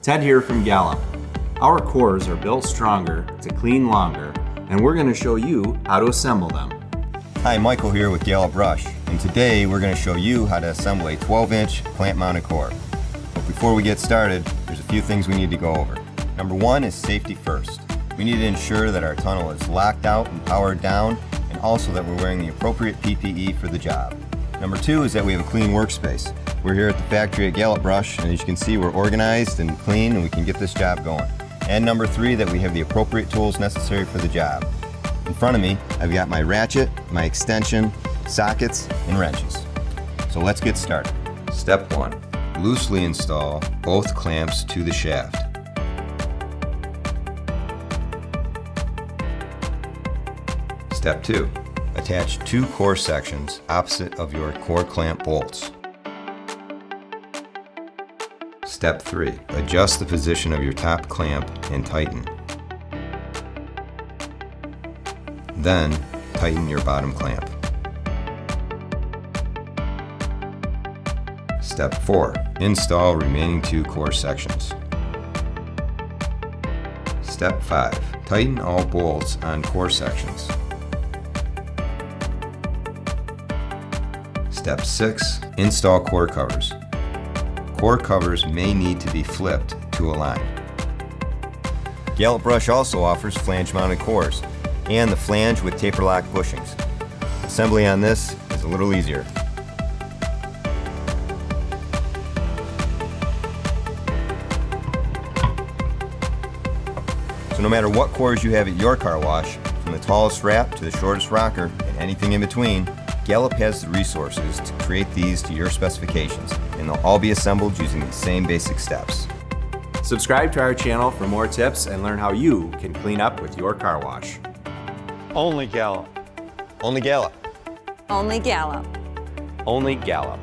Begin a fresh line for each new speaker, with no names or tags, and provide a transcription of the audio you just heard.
Ted here from Gallop. Our cores are built stronger to clean longer, and we're going to show you how to assemble them.
Hi, Michael here with Gallop Brush, and today we're going to show you how to assemble a 12-inch clamp-mounted core. But before we get started, there's a few things we need to go over. Number one is safety first. We need to ensure that our tunnel is locked out and powered down, and also that we're wearing the appropriate PPE for the job. Number two is that we have a clean workspace. We're here at the factory at Gallop Brush, and as you can see, we're organized and clean, and we can get this job going. And number three, that we have the appropriate tools necessary for the job. In front of me, I've got my ratchet, my extension, sockets, and wrenches. So let's get started. Step one, loosely install both clamps to the shaft. Step two, attach two core sections opposite of your core clamp bolts. Step 3. Adjust the position of your top clamp and tighten. Then, tighten your bottom clamp. Step 4. Install remaining two core sections. Step 5. Tighten all bolts on core sections. Step 6. Install core covers. Core covers may need to be flipped to align. Gallop Brush also offers flange-mounted cores and the flange with taper lock bushings. Assembly on this is a little easier. So no matter what cores you have at your car wash, from the tallest wrap to the shortest rocker and anything in between, Gallop has the resources to create these to your specifications, and they'll all be assembled using the same basic steps.
Subscribe to our channel for more tips and learn how you can clean up with your car wash.
Only Gallop.
Only Gallop.
Only Gallop.
Only Gallop.